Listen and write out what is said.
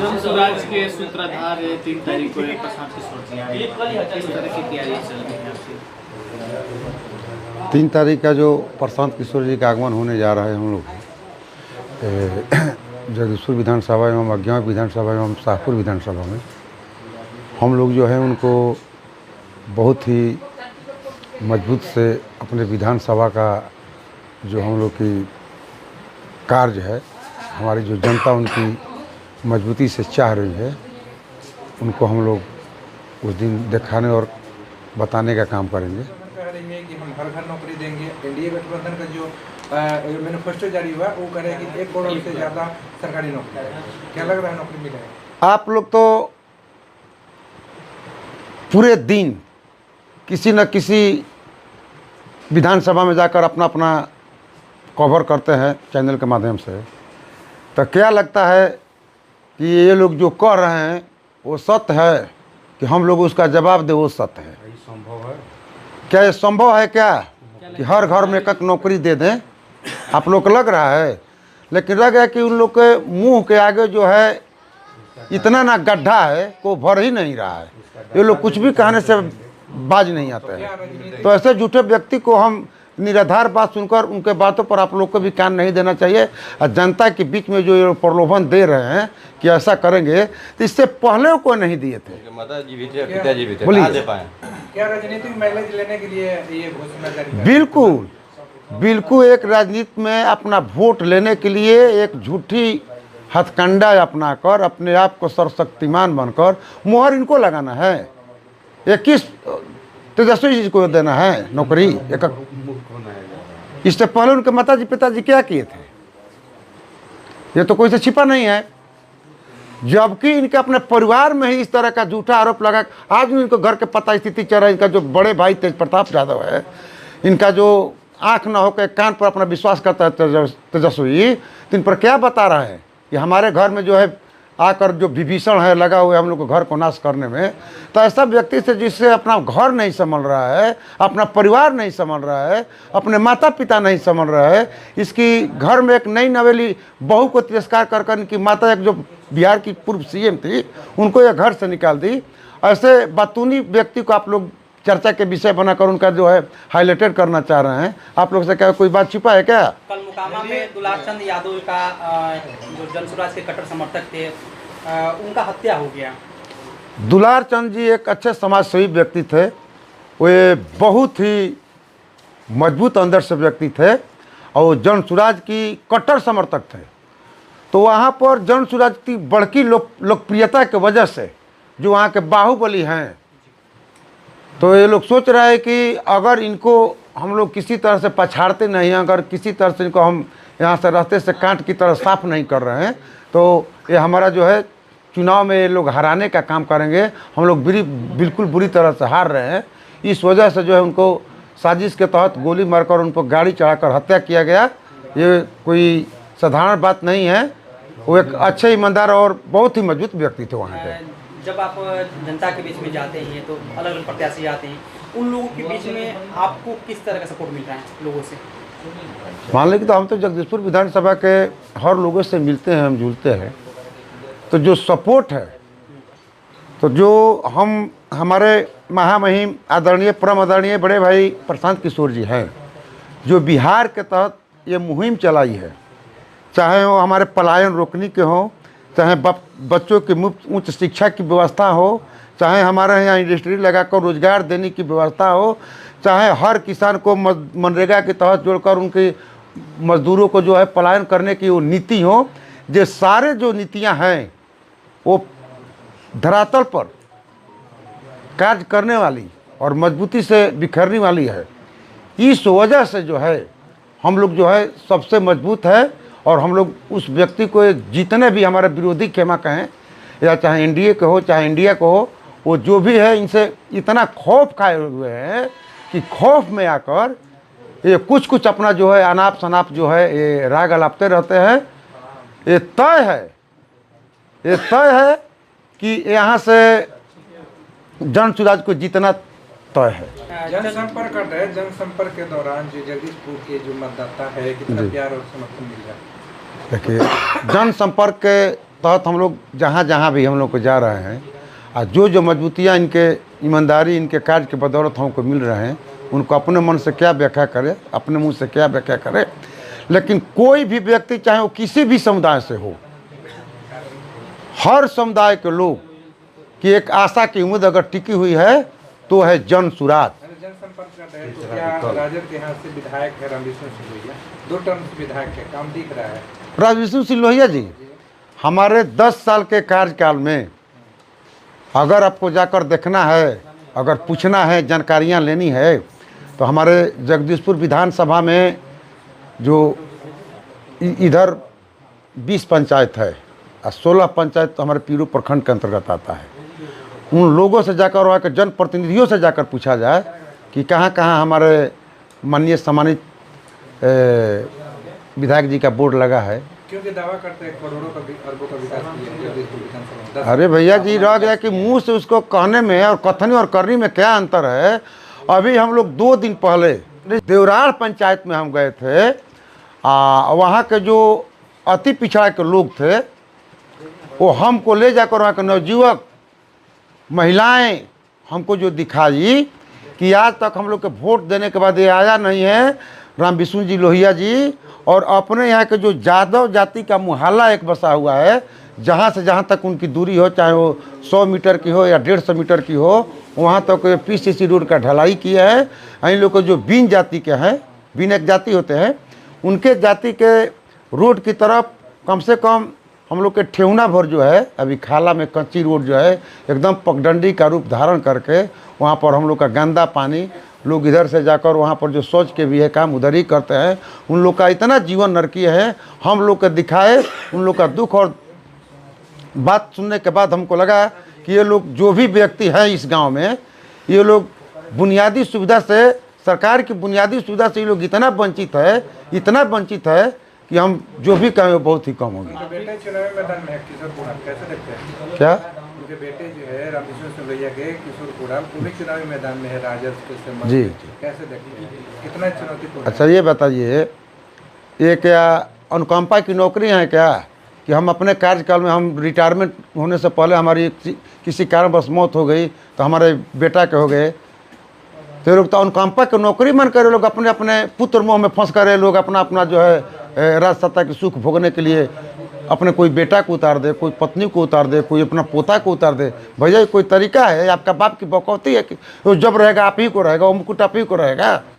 जन स्वराज के सूत्रधार 3 तारीख को प्रशांत किशोर जी आए, किस तरह की तैयारी चल रही है आपकी? 3 तारीख का जो प्रशांत किशोर जी का आगमन होने जा रहा है, हम लोग जगदीशपुर विधानसभा एवं अज्ञात विधानसभा एवं शाहपुर विधानसभा में हम लोग जो है उनको बहुत ही मजबूत से अपने विधानसभा का जो हम लोग की कार्य है, हमारी जो जनता उनकी मजबूती से चाह रही है, उनको हम लोग उस दिन दिखाने और बताने का काम करेंगे। कह रही है कि हम घर घर नौकरी देंगे। एनडीए गठबंधन का जो मैनिफेस्टो जारी हुआ वो कह रहे हैं कि 1 करोड़ से ज़्यादा सरकारी नौकरी है। क्या लग रहा है नौकरी मिलेगा? आप लोग तो पूरे दिन किसी न किसी विधानसभा में जाकर अपना अपना कवर करते हैं चैनल के माध्यम से, तो क्या लगता है कि ये लोग जो कह रहे हैं वो सत्य है कि हम लोग उसका जवाब दे वो सत्य है? संभव है क्या ये संभव है क्या कि हर घर में एक नौकरी दे दें? आप लोग को लग रहा है, लेकिन लग है कि उन लोग के मुंह के आगे जो है इतना ना गड्ढा है को भर ही नहीं रहा है। ये लोग कुछ भी कहने से बाज नहीं आते हैं। तो ऐसे झूठे व्यक्ति को हम निराधार बात सुनकर उनके बातों पर आप लोग को भी कान नहीं देना चाहिए। और जनता के बीच में जो ये प्रलोभन दे रहे हैं कि ऐसा करेंगे, तो इससे पहले को नहीं दिए थे। माताजी भी थे, पिताजी भी थे, बोलिए। ना दे पाए। क्या राजनीतिक माइलेज लेने के लिए ये घोषणा जारी कर? बिल्कुल बिल्कुल, एक राजनीति में अपना वोट लेने के लिए एक झूठी हथकंडा अपना कर अपने आप को सर्वशक्तिमान बनकर मोहर इनको लगाना है। ये किस तेजस्वी जी को देना है नौकरी? इससे पहले उनके माताजी पिताजी क्या किए थे? ये तो कोई से छिपा नहीं है। जबकि इनके अपने परिवार में ही इस तरह का झूठा आरोप लगा। आज भी इनको घर के पता स्थिति चल रहा है। इनका जो बड़े भाई तेज प्रताप यादव है, इनका जो आंख न होकर कान पर अपना विश्वास करता है तेजस्वी, तो इन पर क्या बता रहा है कि हमारे घर में जो है आकर जो विभीषण है लगा हुआ है हम लोग को घर को नाश करने में। तो ऐसा व्यक्ति से जिससे अपना घर नहीं संभल रहा है, अपना परिवार नहीं संभल रहा है, अपने माता पिता नहीं संभल रहा है, इसकी घर में एक नई नवेली बहू को तिरस्कार कर इनकी माता एक जो बिहार की पूर्व सीएम थी उनको यह घर से निकाल दी। ऐसे बतूनी व्यक्ति को आप लोग चर्चा के विषय बनाकर उनका जो है हाईलाइटेड करना चाह रहे हैं। आप लोग से क्या कोई बात छिपा है क्या? कल मुकामा में दुलारचंद यादव का जो जनसुराज के कट्टर समर्थक थे उनका हत्या हो गया। दुलारचंद जी एक अच्छे समाजसेवी व्यक्ति थे। वे बहुत ही मजबूत अंदर से व्यक्ति थे और वो जनसुराज की कट्टर समर्थक थे। तो वहाँ पर जनसुराज की बड़की लोकप्रियता की वजह से जो वहाँ के बाहुबली हैं, तो ये लोग सोच रहे हैं कि अगर इनको हम लोग किसी तरह से पछाड़ते नहीं हैं, अगर किसी तरह से इनको हम यहाँ से रास्ते से कांट की तरह साफ नहीं कर रहे हैं, तो ये हमारा जो है चुनाव में ये लोग हराने का काम करेंगे। हम लोग बिल्कुल बुरी तरह से हार रहे हैं। इस वजह से जो है उनको साजिश के तहत गोली मारकर उन पर गाड़ी चढ़ाकर हत्या किया गया। ये कोई साधारण बात नहीं है। वो एक अच्छे ईमानदार और बहुत ही मजबूत व्यक्ति थे वहाँ के। जब आप जनता के बीच में जाते हैं तो अलग अलग प्रत्याशी आते हैं, उन लोगों के बीच में आपको किस तरह का सपोर्ट मिल रहा है लोगों से? मान लें कि तो हम तो जगदीशपुर विधानसभा के हर लोगों से मिलते हैं, हम जुलते हैं। तो जो सपोर्ट है, तो जो हमारे महामहिम आदरणीय परम आदरणीय बड़े भाई प्रशांत किशोर जी हैं, जो बिहार के तहत ये मुहिम चलाई है, चाहे वो हमारे पलायन रोकने के हों, चाहे बच्चों की मुफ्त उच्च शिक्षा की व्यवस्था हो, चाहे हमारे यहाँ इंडस्ट्री लगाकर रोजगार देने की व्यवस्था हो, चाहे हर किसान को मनरेगा के तहत जोड़कर उनके मजदूरों को जो है पलायन करने की वो नीति हो, ये सारे जो नीतियां हैं वो धरातल पर कार्य करने वाली और मजबूती से बिखरने वाली है। इस वजह से जो है हम लोग जो है सबसे मजबूत है। और हम लोग उस व्यक्ति को जितने भी हमारे विरोधी खेमा कहें, या चाहे एनडीए के हो चाहे इंडिया को हो, वो जो भी है इनसे इतना खौफ खाए हुए हैं कि खौफ में आकर ये कुछ अपना जो है अनाप शनाप जो है ये राग अलापते रहते हैं। ये तय है कि यहाँ से जनसुराज को जीतना तय है। जनसंपर्क कर रहे हैं। जनसंपर्क के दौरान जो जगदीशपुर के जो मतदाता है कितना प्यार और समर्थन मिल रहा है? देखिए, जनसंपर्क के तहत हम लोग जहाँ जहाँ भी हम लोग को जा रहे हैं और जो मजबूतियाँ इनके ईमानदारी इनके कार्य के बदौलत हमको मिल रहे हैं, उनको अपने मन से क्या व्याख्या करे, अपने मुंह से क्या व्याख्या करे। लेकिन कोई भी व्यक्ति चाहे वो किसी भी समुदाय से हो, हर समुदाय के लोग की एक आशा की उम्मीद अगर टिकी हुई है तो है जन सुराज। जनसंपर्क कर रहे हैं तो क्या राजद के यहाँ से विधायक है रामविष्णु सिंह लोहिया, 2 टर्म से विधायक है, काम दिख रहा है? रामविष्णु सिंह लोहिया जी हमारे 10 साल के कार्यकाल में अगर आपको जाकर देखना है, अगर पूछना है, जानकारियाँ लेनी है, तो हमारे जगदीशपुर विधानसभा में जो इधर 20 पंचायत है और 16 पंचायत तो हमारे पीरू प्रखंड के अंतर्गत आता है। उन लोगों से जाकर, वहाँ के जनप्रतिनिधियों से जाकर पूछा जाए कि कहाँ कहाँ हमारे माननीय सम्मानित विधायक जी का बोर्ड लगा है। क्योंकि दावा करते हैं करोड़ों का अरबों का विकास किया है जगदीशपुर विधानसभा। अरे भैया जी, रह गया कि मुंह से उसको कहने में और कथनी और करनी में क्या अंतर है। अभी हम लोग 2 दिन पहले देवरार पंचायत में हम गए थे, वहाँ के जो अति पिछड़ा के लोग थे वो हमको ले जाकर वहाँ के नवयुवक महिलाएं हमको जो दिखाई कि आज तक हम लोग के वोट देने के बाद ये आया नहीं है रामविष्णु जी लोहिया जी, और अपने यहाँ के जो यादव जाति का मुहल्ला एक बसा हुआ है, जहाँ से जहाँ तक उनकी दूरी हो, चाहे वो 100 मीटर की हो या 150 मीटर की हो, वहाँ तक PCC रोड का ढलाई किया है। इन लोग को जो बीन जाति के हैं, बीन एक जाति होते हैं, उनके जाति के रोड की तरफ कम से कम हम लोग के ठेहुना भर जो है, अभी खाला में कच्ची रोड जो है एकदम पगडंडी का रूप धारण करके, वहाँ पर हम लोग का गंदा पानी, लोग इधर से जाकर वहाँ पर जो शौच के भी है काम उधर ही करते हैं। उन लोग का इतना जीवन नरकीय है। हम लोग के दिखाए उन लोग का दुख और बात सुनने के बाद हमको लगा कि ये लोग जो भी व्यक्ति हैं इस गांव में, ये लोग बुनियादी सुविधा से, सरकार की बुनियादी सुविधा से ये लोग इतना वंचित है कि हम जो भी कहें वो बहुत ही कम होगी। बेटे चुनावी मैदान में है किशोर कुणाल, कैसे देखते हैं? क्या उनके बेटे जो है रामविष्णु सिंह लोहिया के किशोर कुणाल, वो भी चुनावी मैदान में है राजद के संबंध जी। में। कैसे देखते हैं, कितना चुनौतीपूर्ण? अच्छा ये बताइए, ये क्या अनुकंपा की नौकरी है क्या कि हम अपने कार्यकाल में, हम रिटायरमेंट होने से पहले हमारी किसी कारणवश मौत हो गई तो हमारे बेटा के हो गए, तो लोग तो अनुकंपा की नौकरी मन करे, लोग अपने अपने पुत्र मोह में फंस करे, लोग अपना अपना जो है राज सत्ता की सुख भोगने के लिए अपने कोई बेटा को उतार दे, कोई पत्नी को उतार दे, कोई अपना पोता को उतार दे। भैया कोई तरीका है? आपका बाप की बकौती है कि वो जब रहेगा आप ही को रहेगा, वो मुकुट आप ही को रहेगा।